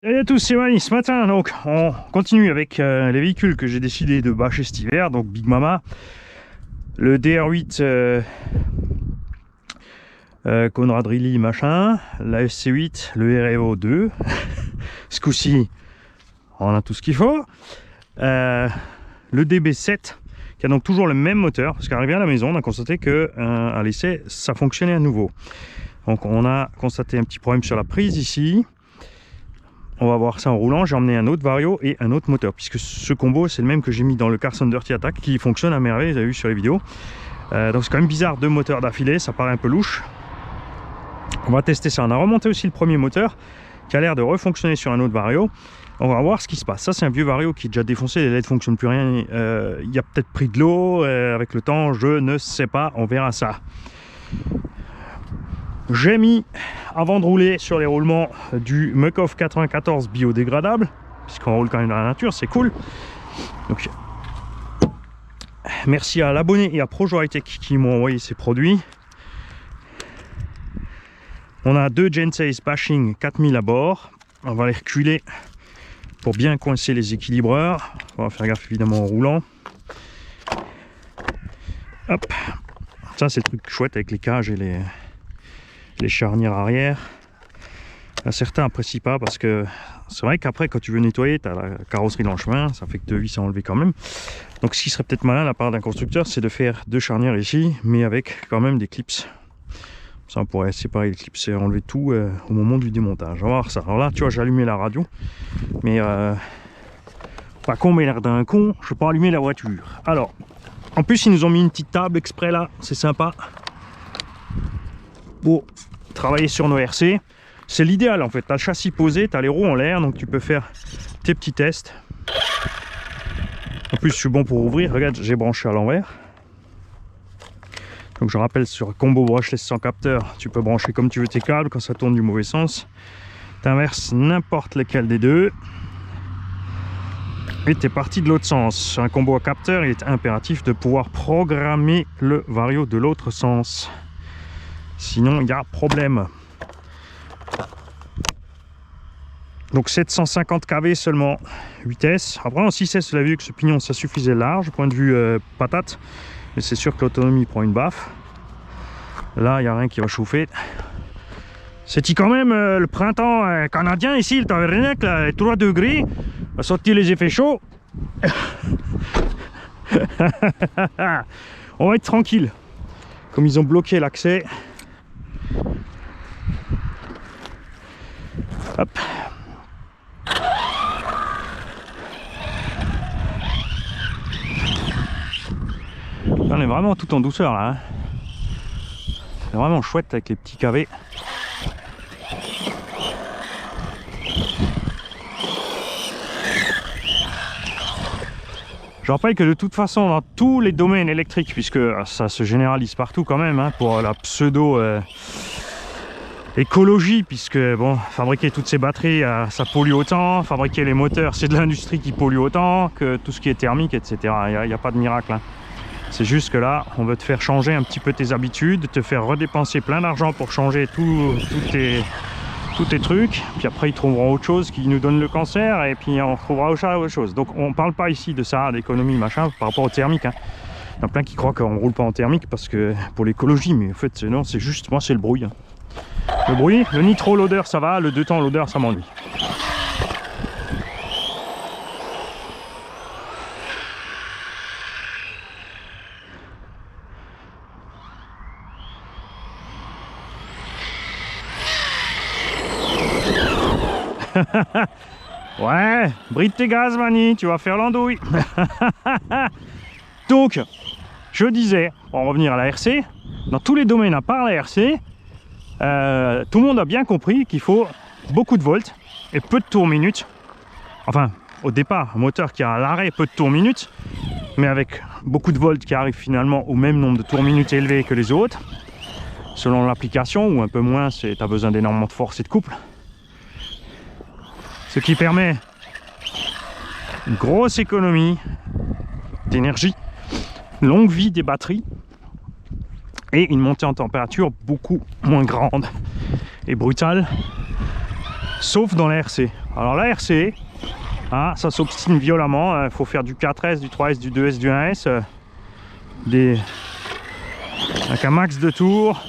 Salut à tous, c'est Mani. Ce matin, donc, on continue avec les véhicules que j'ai décidé de bâcher cet hiver. Donc Big Mama, le DR8 Conrad Riley machin, la SC8, le REO 2. Ce coup-ci, on a tout ce qu'il faut. Le DB7 qui a donc toujours le même moteur, parce qu'arrivé à la maison, on a constaté que à l'essai, ça fonctionnait à nouveau. Donc on a constaté un petit problème sur la prise ici. On va voir ça en roulant. J'ai emmené un autre Vario et un autre moteur, puisque ce combo c'est le même que j'ai mis dans le Carson Dirty Attack, qui fonctionne à merveille, vous avez vu sur les vidéos. Donc c'est quand même bizarre, deux moteurs d'affilée, ça paraît un peu louche. On va tester ça. On a remonté aussi le premier moteur qui a l'air de refonctionner sur un autre Vario. On va voir ce qui se passe. Ça c'est un vieux Vario qui est déjà défoncé, les LED ne fonctionnent plus rien. Il y a peut-être pris de l'eau avec le temps, je ne sais pas, on verra ça. J'ai mis, avant de rouler sur les roulements, du Muc-Off 94 biodégradable, puisqu'on roule quand même dans la nature, c'est cool. Donc, merci à l'abonné et à Projo High Tech qui m'ont envoyé ces produits. On a deux Gen6 Bashing 4000 à bord. On va les reculer pour bien coincer les équilibreurs. On va faire gaffe évidemment en roulant. Hop, ça c'est le truc chouette avec les cages et les charnières arrière. Certains apprécient pas parce que c'est vrai qu'après quand tu veux nettoyer, tu as la carrosserie dans le chemin, ça fait que deux vis à enlever quand même. Donc ce qui serait peut-être malin de la part d'un constructeur, c'est de faire deux charnières ici, mais avec quand même des clips. Ça on pourrait séparer les clips et enlever tout au moment du démontage. On va voir ça. Alors là tu vois, j'ai allumé la radio, mais pas con mais l'air d'un con, je peux pas allumer la voiture. Alors en plus ils nous ont mis une petite table exprès là, c'est sympa pour travailler sur nos RC. C'est l'idéal en fait, tu as le châssis posé, tu as les roues en l'air, donc tu peux faire tes petits tests. En plus je suis bon pour ouvrir, regarde j'ai branché à l'envers. Donc je rappelle, sur combo brushless sans capteur, tu peux brancher comme tu veux tes câbles. Quand ça tourne du mauvais sens, tu inverses n'importe lequel des deux et tu es parti de l'autre sens. Sur un combo à capteur, il est impératif de pouvoir programmer le Vario de l'autre sens. Sinon, il y a problème. Donc 750 kV seulement, vitesse. Après en 6S, vous avez vu que ce pignon, ça suffisait large, point de vue patate. Mais c'est sûr que l'autonomie prend une baffe. Là, il n'y a rien qui va chauffer. C'est quand même le printemps canadien ici, le Tavernac, là, 3 degrés. On va sortir les effets chauds. On va être tranquille. Comme ils ont bloqué l'accès. Hop. On est vraiment tout en douceur là. Hein. C'est vraiment chouette avec les petits KV. Je rappelle que de toute façon dans tous les domaines électriques, puisque ça se généralise partout quand même, hein, pour la pseudo écologie, puisque bon, fabriquer toutes ces batteries ça pollue autant, fabriquer les moteurs c'est de l'industrie qui pollue autant que tout ce qui est thermique, etc. Il n'y a pas de miracle. Hein. C'est juste que là, on veut te faire changer un petit peu tes habitudes, te faire redépenser plein d'argent pour changer tous tes trucs. Puis après, ils trouveront autre chose qui nous donne le cancer et puis on retrouvera autre chose. Donc, on ne parle pas ici de ça, d'économie, machin, par rapport au thermique. Hein. Il y en a plein qui croient qu'on ne roule pas en thermique parce que pour l'écologie, mais en fait, non, c'est juste, moi, c'est le bruit. Hein. Le bruit, le nitro, l'odeur, ça va, le 2 temps, l'odeur, ça m'ennuie. Ouais, bride tes gaz, Mani, tu vas faire l'andouille. Donc, je disais, pour en revenir à la RC, dans tous les domaines à part la RC, tout le monde a bien compris qu'il faut beaucoup de volts et peu de tours minutes. Enfin, au départ, un moteur qui a à l'arrêt peu de tours minutes, mais avec beaucoup de volts qui arrivent finalement au même nombre de tours minutes élevés que les autres, selon l'application, ou un peu moins si tu as besoin d'énormément de force et de couple. Ce qui permet une grosse économie d'énergie, longue vie des batteries et une montée en température beaucoup moins grande et brutale sauf dans la RC. Alors la RC, hein, ça s'obstine violemment, il faut faire du 4S, du 3S, du 2S, du 1S, avec un max de tours,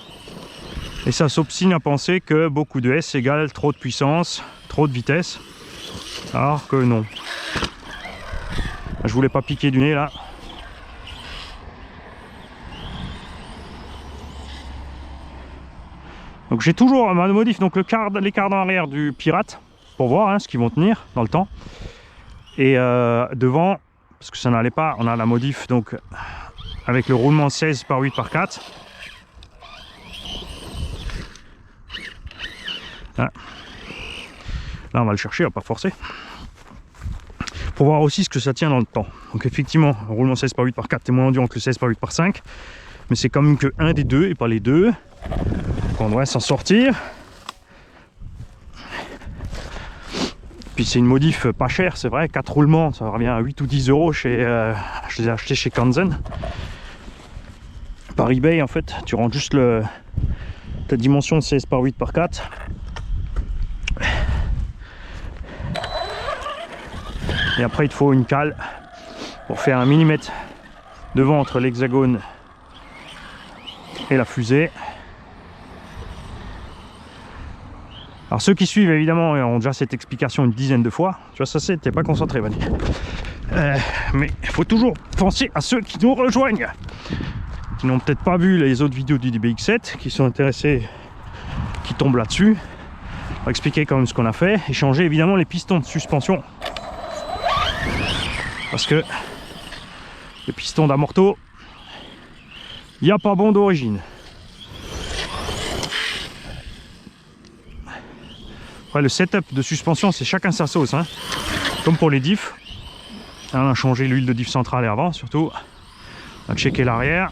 et ça s'obstine à penser que beaucoup de S égale trop de puissance, trop de vitesse, alors que non. Je voulais pas piquer du nez là. Donc j'ai toujours ma modif, donc les cardans arrière du Pirate, pour voir hein, ce qu'ils vont tenir dans le temps. Et devant, parce que ça n'allait pas, on a la modif donc avec le roulement 16 par 8 par 4. Là on va le chercher, on va pas forcer. Pour voir aussi ce que ça tient dans le temps. Donc effectivement, le roulement 16 par 8 par 4 est moins endurant que le 16 par 8 par 5. Mais c'est quand même que un des deux et pas les deux. Donc on devrait s'en sortir. Puis c'est une modif pas chère, c'est vrai, 4 roulements, ça revient à 8 ou 10 euros chez, je les ai achetés chez Kanzen. Par eBay en fait, tu rentres juste ta dimension de 16 par 8 par 4. Et après il te faut une cale pour faire un millimètre devant entre l'hexagone et la fusée. Alors ceux qui suivent évidemment ont déjà cette explication une dizaine de fois. Tu vois, ça c'est, t'es pas concentré, Vanny. Mais il faut toujours penser à ceux qui nous rejoignent, qui n'ont peut-être pas vu les autres vidéos du DBX7, qui sont intéressés, qui tombent là-dessus. On va expliquer quand même ce qu'on a fait et changer évidemment les pistons de suspension. Parce que les pistons d'amorto, il n'y a pas bon d'origine. Après, le setup de suspension, c'est chacun sa sauce. Hein. Comme pour les diffs. On a changé l'huile de diff centrale et avant, surtout. On a checké l'arrière.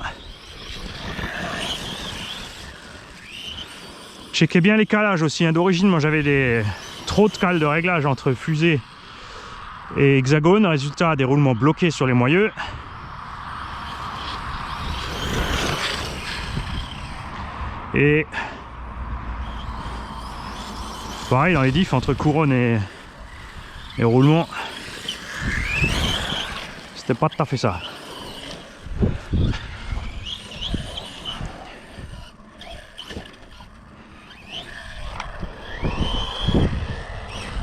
Checkez bien les calages aussi. Hein. D'origine, moi j'avais trop de cales de réglage entre fusée et hexagone. Résultat, des roulements bloqués sur les moyeux. Et pareil dans les diffs entre couronne et roulement, c'était pas tout à fait ça.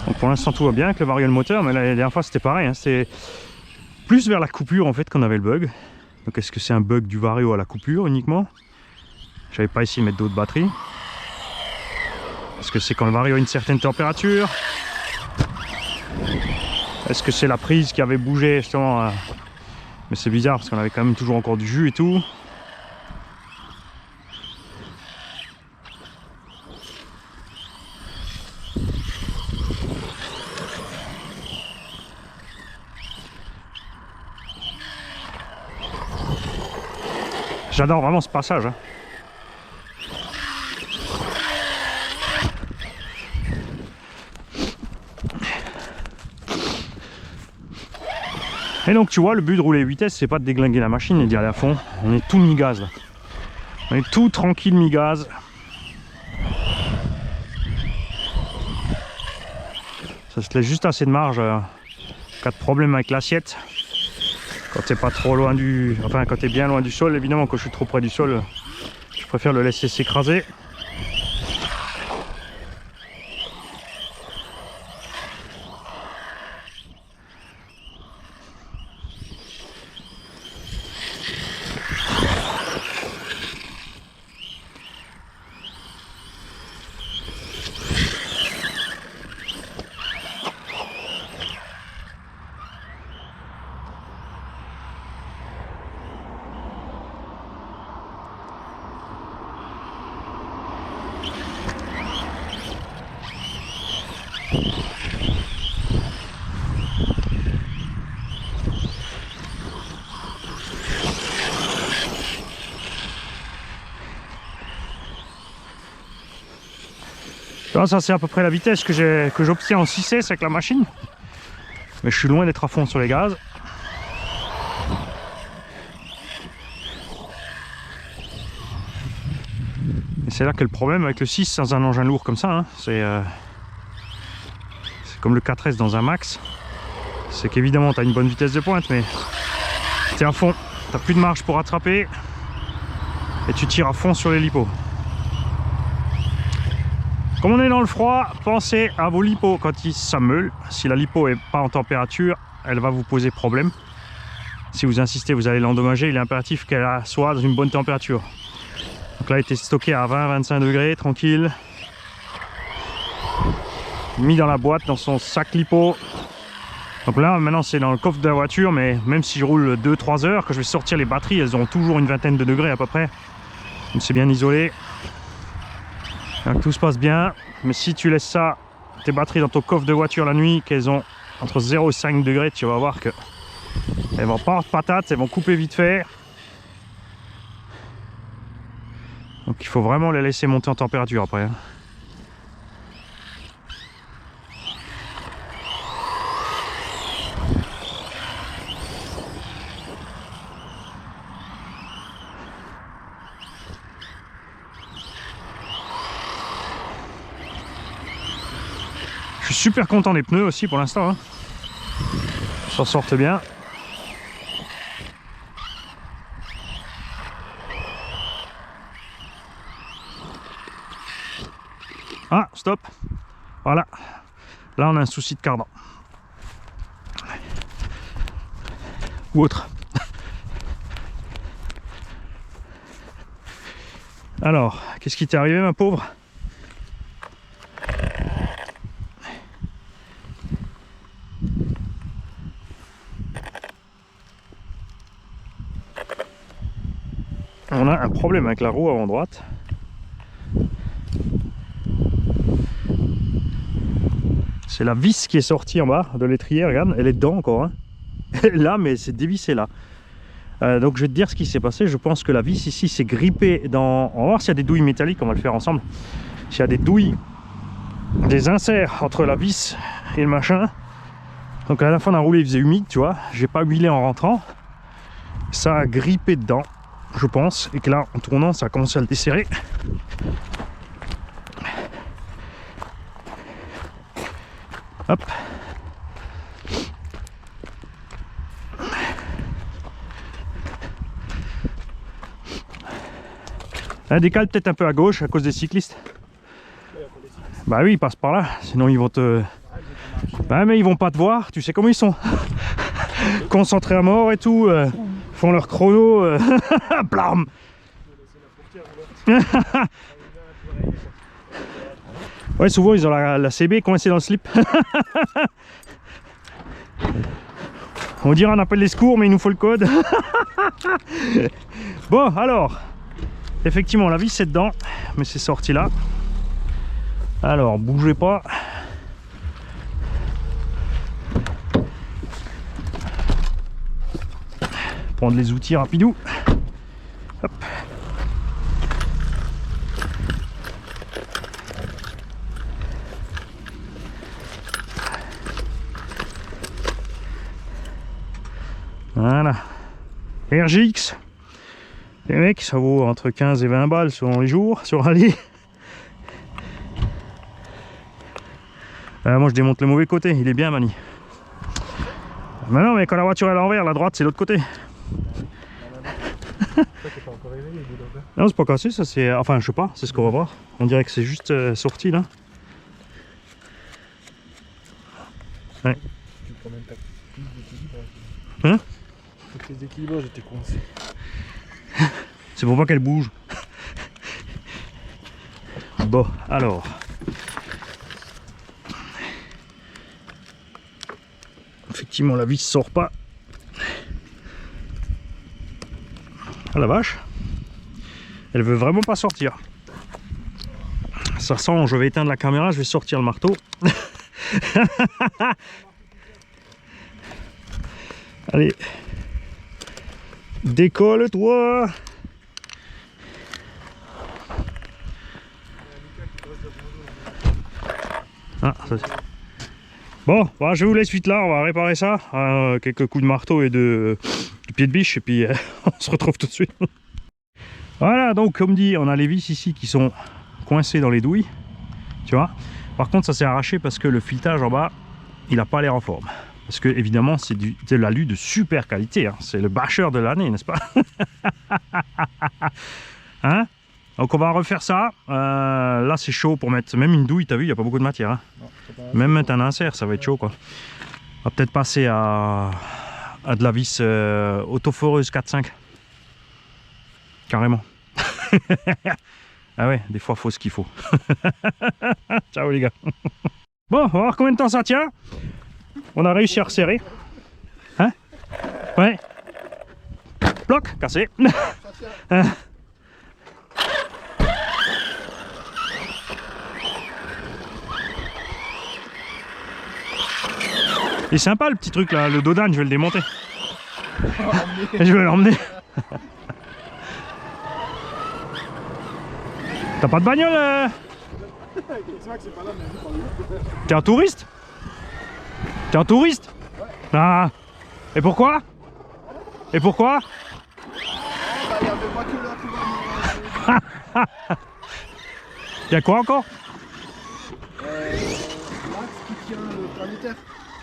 Donc pour l'instant tout va bien avec le variole moteur, mais la dernière fois c'était pareil, hein, c'était plus vers la coupure en fait qu'on avait le bug. Donc est-ce que c'est un bug du vario à la coupure uniquement? J'avais pas essayé de mettre d'autres batteries. Est-ce que c'est quand le vario a une certaine température? Est-ce que c'est la prise qui avait bougé justement? Mais c'est bizarre parce qu'on avait quand même toujours encore du jus et tout. J'adore vraiment ce passage. Hein. Et donc tu vois, le but de rouler 8S, c'est pas de déglinguer la machine et d'y aller à fond. On est tout mi-gaz là. On est tout tranquille mi-gaz. Ça se laisse juste assez de marge. Cas de problème avec l'assiette. Quand t'es pas trop loin du... Enfin quand t'es bien loin du sol, évidemment quand je suis trop près du sol, je préfère le laisser s'écraser. Ça c'est à peu près la vitesse que j'obtiens en 6S avec la machine. Mais je suis loin d'être à fond sur les gaz. Et c'est là que le problème avec le 6 sans un engin lourd comme ça, hein, c'est comme le 4S dans un max, c'est qu'évidemment tu as une bonne vitesse de pointe, mais tu es à fond, tu n'as plus de marge pour rattraper et tu tires à fond sur les lipos. Comme on est dans le froid, pensez à vos lipos quand ils s'ameulent. Si la lipo n'est pas en température, elle va vous poser problème. Si vous insistez, vous allez l'endommager. Il est impératif qu'elle soit dans une bonne température. Donc là, il était stocké à 20-25 degrés, tranquille. Mis dans la boîte, dans son sac lipo. Donc là, maintenant, c'est dans le coffre de la voiture, mais même si je roule 2-3 heures, que je vais sortir les batteries, elles auront toujours une vingtaine de degrés à peu près. Donc c'est bien isolé. Donc tout se passe bien, mais si tu laisses ça, tes batteries dans ton coffre de voiture la nuit, qu'elles ont entre 0 et 5 degrés, tu vas voir que elles vont pas avoir de patates, elles vont couper vite fait. Donc il faut vraiment les laisser monter en température après, hein. Je suis super content des pneus aussi pour l'instant, hein. Ils s'en sortent bien. Ah, stop. Voilà. Là, on a un souci de cardan. Ou autre. Alors, qu'est-ce qui t'est arrivé, ma pauvre? On a un problème avec la roue avant droite. C'est la vis qui est sortie en bas de l'étrier, regarde, elle est dedans encore, hein. Elle est là, mais c'est dévissé là. Donc je vais te dire ce qui s'est passé. Je pense que la vis ici s'est grippée dans... On va voir s'il y a des douilles métalliques, on va le faire ensemble. S'il y a des douilles, des inserts entre la vis et le machin. Donc à la fin on a roulé, il faisait humide, tu vois. J'ai pas huilé en rentrant. Ça a grippé dedans, je pense. Et que là, en tournant, ça a commencé à le desserrer. Hop. Un décale peut-être un peu à gauche à cause des cyclistes. Bah oui, ils passent par là, sinon ils vont te... Bah mais ils vont pas te voir, tu sais comment ils sont. Concentrés à mort et tout, font leur chrono, blam. Ouais, souvent ils ont la CB coincée dans le slip. On dirait on appelle les secours, mais il nous faut le code. Bon, alors, effectivement, la vis est dedans, mais c'est sorti là. Alors, bougez pas. Prendre les outils rapidou. Hop. Voilà. RGX. Les mecs, ça vaut entre 15 et 20 balles selon les jours sur Rallye. Moi je démonte le mauvais côté, il est bien mani. Mais non, mais quand la voiture est à l'envers, la droite c'est l'autre côté. Non, c'est pas cassé, ça c'est... Enfin, je sais pas, c'est ce qu'on va voir. On dirait que c'est juste sorti là. Ouais. Hein? Les déséquilibres, j'étais coincé. C'est pour pas qu'elle bouge. Bon, alors. Effectivement, la vis sort pas. Ah la vache. Elle veut vraiment pas sortir. Ça sent, je vais éteindre la caméra, je vais sortir le marteau. Allez. Décolle-toi. Ah, ça... Bon, bah, je vous laisse vite là, on va réparer ça. Quelques coups de marteau et de pied de biche, et puis on se retrouve tout de suite. Voilà, donc comme dit, on a les vis ici qui sont coincées dans les douilles. Tu vois. Par contre, ça s'est arraché parce que le filetage en bas, il n'a pas l'air en forme. Parce que évidemment c'est de l'alu de super qualité, hein. C'est le bâcheur de l'année, n'est-ce pas? Hein? Donc on va refaire ça. Là c'est chaud pour mettre même une douille, t'as vu, il n'y a pas beaucoup de matière. Hein. Non, même mettre un insert, ça va être chaud quoi. On va peut-être passer à de la vis autoforeuse 4-5. Carrément. Ah ouais, des fois faut ce qu'il faut. Ciao les gars. Bon, on va voir combien de temps ça tient. On a réussi à resserrer. Hein? Ouais. Bloc, cassé. Il est sympa le petit truc là, le Dodan, je vais le démonter. Je vais l'emmener. T'as pas de bagnole T'es un touriste? T'es un touriste? Ah. Et pourquoi? Et pourquoi? Y'a quoi encore?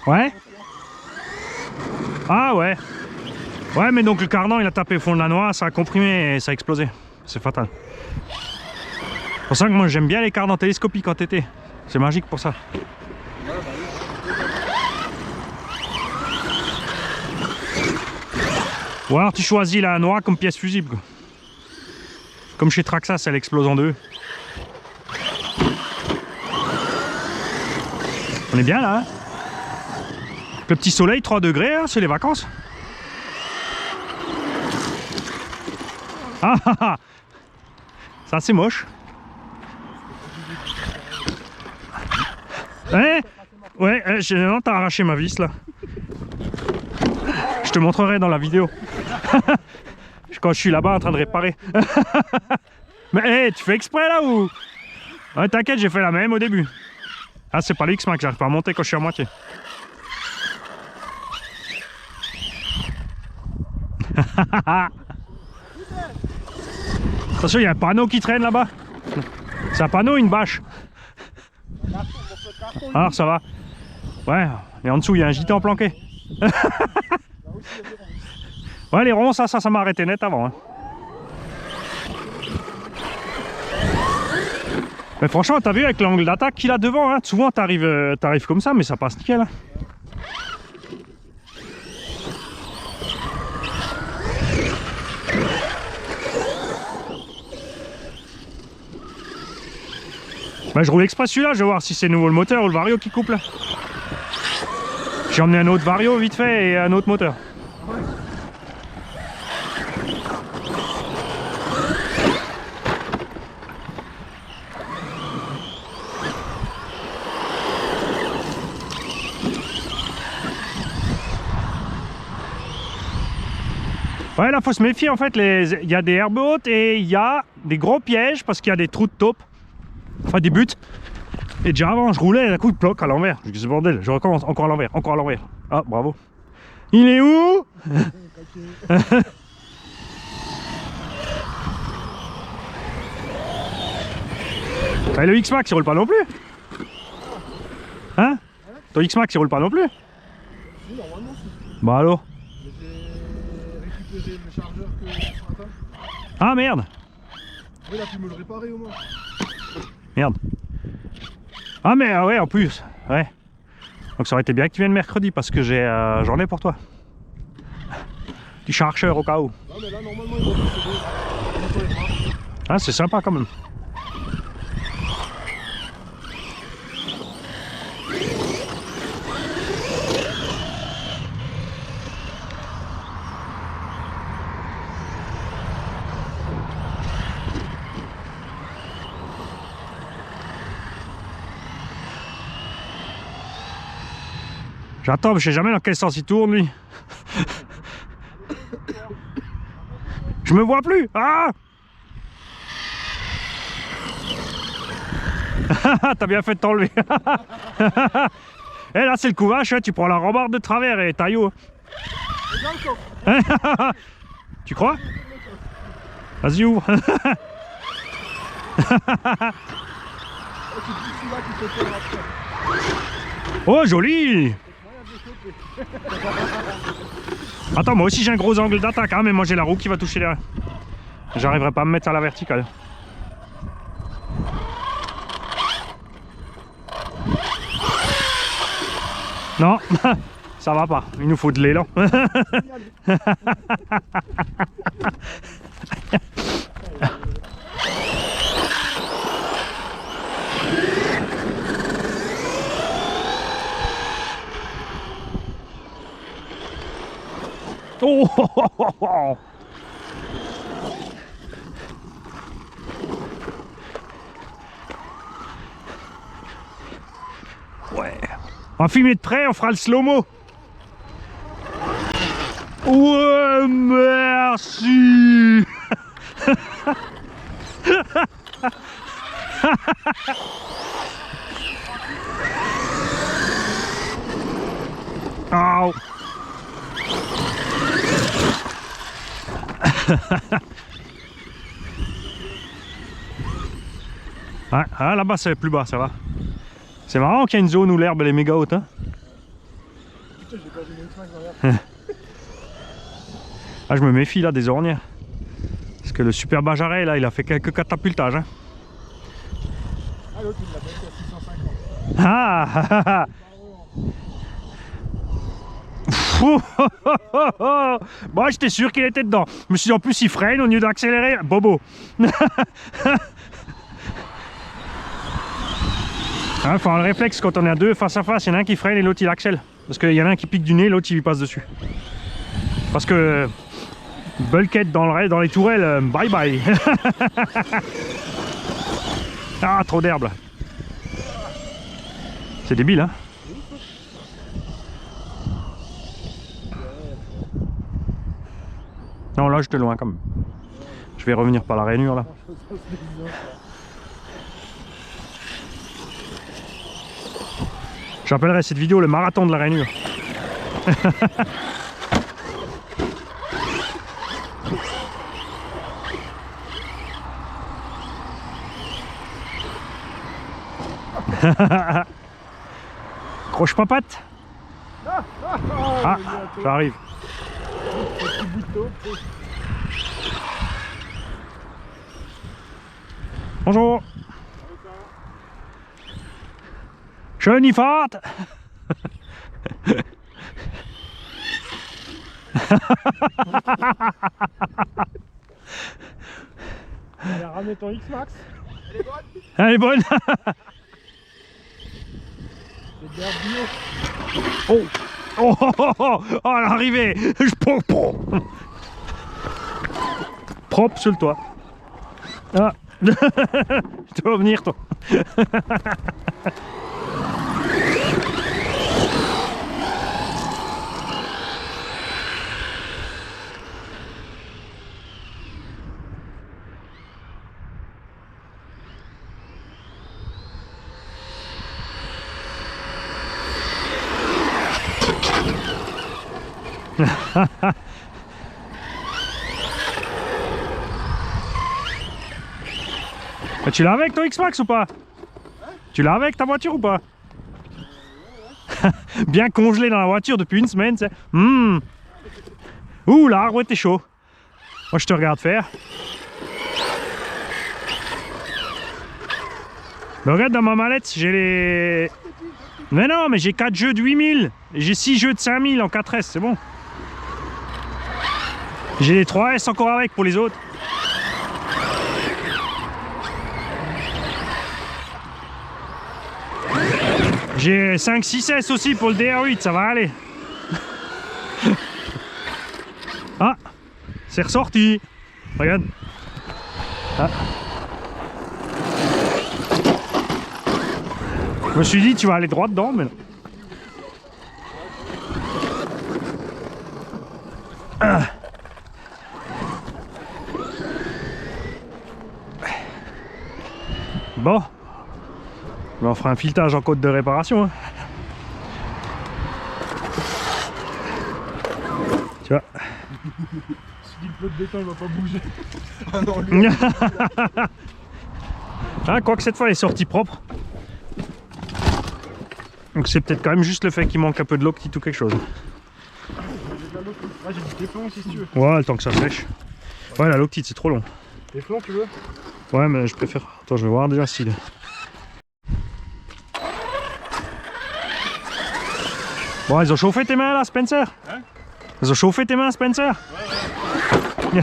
Ouais. Ah ouais. Ouais mais donc le cardan il a tapé au fond de la noix, ça a comprimé et ça a explosé. C'est fatal. C'est pour ça que moi j'aime bien les cardans télescopiques en TT. C'est magique pour ça. Ou alors tu choisis la noix comme pièce fusible quoi. Comme chez Traxxas, elle explose en deux. On est bien là hein. Le petit soleil, 3 degrés, hein, c'est les vacances. Ah ah ah. Ça c'est moche. Ouais, ouais, non, t'as arraché ma vis là. Je te montrerai dans la vidéo. Quand je suis là-bas en train de réparer. Mais hey, tu fais exprès là ou? Ouais, t'inquiète, j'ai fait la même au début. Ah, c'est pas l'X-Max, j'arrive pas à monter quand je suis à moitié. Attention, il y a un panneau qui traîne là-bas. C'est un panneau ou une bâche? Alors ça va. Ouais, et en dessous il y a un gitan planqué. Ouais, les ronds, ça m'a arrêté net avant. Hein. Mais franchement, t'as vu avec l'angle d'attaque qu'il a devant, hein, souvent t'arrives comme ça, mais ça passe nickel. Hein. Bah, je roule exprès celui-là, je vais voir si c'est nouveau le moteur ou le Vario qui coupe là. J'ai emmené un autre Vario vite fait et un autre moteur. Ouais, là faut se méfier en fait, il y a des herbes hautes et il y a des gros pièges parce qu'il y a des trous de taupe, enfin des buttes. Et déjà avant je roulais et d'un coup il bloque à l'envers. Je dis ce bordel, je recommence encore à l'envers, encore à l'envers. Ah bravo. Il est où? Et le X-Max il roule pas non plus? Hein? Ton X-Max il roule pas non plus? Oui, normalement si. Bah alors? J'ai récupéré le chargeur que ce matin. Ah merde! Oui, là tu me le réparer au moins. Merde. Ah mais ouais en plus, ouais. Donc ça aurait été bien que tu viennes mercredi parce que j'en ai pour toi. Du chargeur au cas où. Ah mais là normalement il va procéder. Ah c'est sympa quand même. J'attends, je sais jamais dans quel sens il tourne lui. Je me vois plus. Ah. T'as bien fait de t'enlever. Et là c'est le couvage, tu prends la rambarde de travers et taillot. Tu crois? Vas-y ouvre. Oh, joli! Attends, moi aussi j'ai un gros angle d'attaque, hein, mais moi j'ai la roue qui va toucher derrière. J'arriverai pas à me mettre à la verticale. Non, ça va pas, il nous faut de l'élan. Oh, oh, oh, oh. Ouais. On va filmer de près, on fera le slow-mo. Ouais, merci. Oh. Ah, là-bas c'est plus bas, ça va. C'est marrant qu'il y a une zone où l'herbe elle est méga haute. Hein. Ah, je me méfie là des ornières. Parce que le super Bajaret là, il a fait quelques catapultages. Hein. Ah, l'autre il l'a battu à 650. Bon, j'étais sûr qu'il était dedans. Je me suis dit en plus il freine au lieu d'accélérer. Bobo. Il faut avoir le réflexe quand on est à deux face à face, il y en a un qui freine et l'autre il accèle. Parce qu'il y en a un qui pique du nez, l'autre il lui passe dessus. Parce que bulkhead dans les tourelles, bye bye. Ah, trop d'herbe là. C'est débile hein. Non, là j'étais loin quand même. Je vais revenir par la rainure là. J'appellerai cette vidéo le marathon de la rainure. Croche papate. Ah, j'arrive. Bonjour. Schöne Fahrt. Elle a ramené ton X-Max. Elle est bonne. C'est de l'herbe bio. Oh. Oh, oh, oh, oh, oh, l'arrivée. Propre sur le toit. Ah. Tu vas venir toi. Tu l'as avec ton X-Max ou pas? Tu l'as avec ta voiture ou pas? Bien congelé dans la voiture depuis une semaine, c'est. Ouh, l'arbre était chaud. Moi je te regarde faire. Mais regarde dans ma mallette, j'ai les. Mais non, mais j'ai 4 jeux de 8000. J'ai 6 jeux de 5000 en 4S, c'est bon. J'ai les 3S encore avec pour les autres. J'ai 5-6S aussi pour le DR8, ça va aller. Ah, c'est ressorti. Regarde. Ah. Je me suis dit, tu vas aller droit dedans, mais non. Ah. Bon. On fera un filetage en code de réparation. Hein. Tu vois. Si le plat de béton il va pas bouger. Ah non, lui. Ah, quoique cette fois elle est sortie propre. Donc c'est peut-être quand même juste le fait qu'il manque un peu de l'octite ou quelque chose. J'ai des flancs aussi si tu veux. Ouais, le temps que ça sèche. Ouais, la loctite c'est trop long. Des flancs tu veux? Ouais, mais je préfère. Attends, je vais voir déjà style. Bon, ils ont chauffé tes mains là, Spencer? Hein? Ils ont chauffé tes mains, Spencer? Ouais.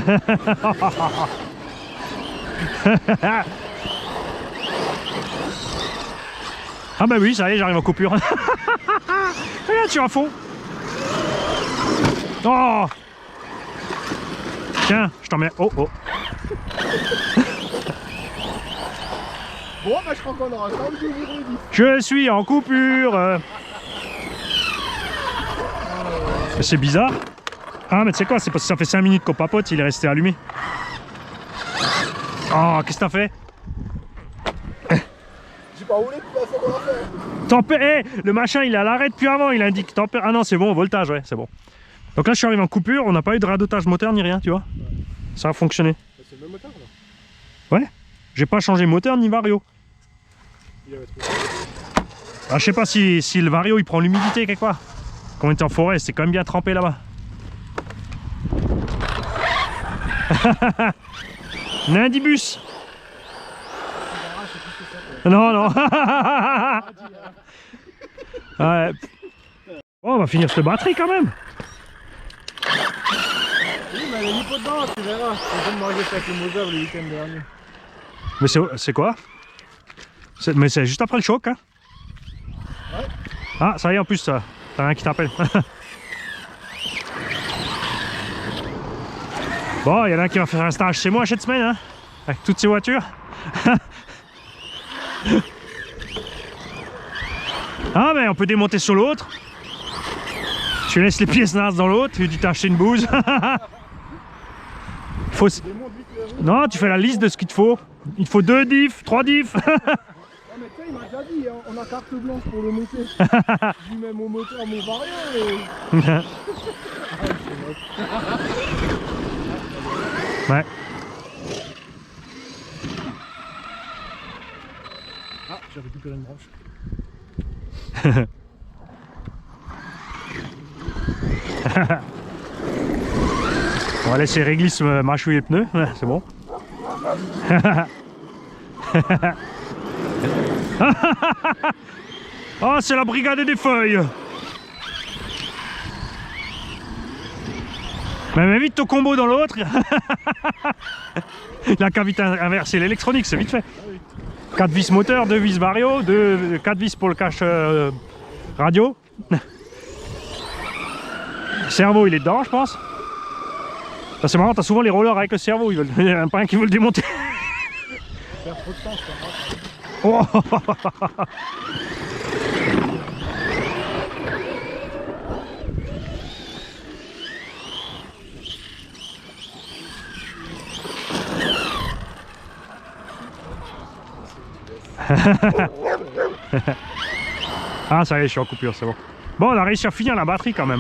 Ah bah oui, ça y est, j'arrive en coupure. Regarde, tu es à fond. Oh! Tiens, je t'en mets. Oh oh. Bon bah je crois qu'on aura quand même du vendredi. Je suis en coupure. C'est bizarre. Ah mais tu sais quoi, c'est parce que ça fait 5 minutes qu'on papote, il est resté allumé. Oh, qu'est-ce que t'as fait? J'ai pas roulé pour la fois qu'on a fait. Tempé, le machin il est à l'arrêt depuis avant, il indique température. Ah non, c'est bon, voltage, ouais, c'est bon. Donc là je suis arrivé en coupure, on n'a pas eu de radotage moteur ni rien, tu vois. Ça a fonctionné. C'est le même moteur là. Ouais, j'ai pas changé moteur ni vario. Il avait trop. Ah, je sais pas si le vario il prend l'humidité quelque part. Quand on était en forêt, c'est quand même bien trempé là-bas. Nindibus. Non, non. Ouais. Oh, on va finir cette batterie quand même. Oui mais elle est mis pas dedans, tu verras. J'ai de m'arrêter avec le Moser le week-end dernier. Mais c'est quoi? Mais c'est juste après le choc, hein? Ouais. Ah, ça y est, en plus, t'as rien qui t'appelle. Bon, il y en a un qui va faire un stage chez moi cette semaine, hein? Avec toutes ces voitures. Ah, mais on peut démonter sur l'autre. Tu laisses les pièces nazes dans l'autre, tu dis t'as acheté une bouse. Faut... Non, tu fais la liste de ce qu'il te faut. Il te faut 2 diffs, 3 diffs. Ah mais tu sais, il m'a déjà dit, hein, on a carte blanche pour le monter. Je lui mets mon moteur, mon vario et... Ouais. Ah, j'ai récupéré une branche. On va laisser Réglisse mâchouiller le pneu, ouais, c'est bon. Oh, c'est la brigade des feuilles. Mais mets vite ton combo dans l'autre. La cavité inversée, l'électronique, c'est vite fait. 4 vis moteur, 2 vis vario, 4 vis pour le cache radio. Le cerveau, il est dedans, je pense. Ça, c'est marrant, t'as souvent les rollers avec le cerveau, il y en a pas un qui veut le démonter. Faire trop de temps, c'est Oh. Ah, ça y est, je suis en coupure, c'est bon. Bon, on a réussi à finir la batterie quand même.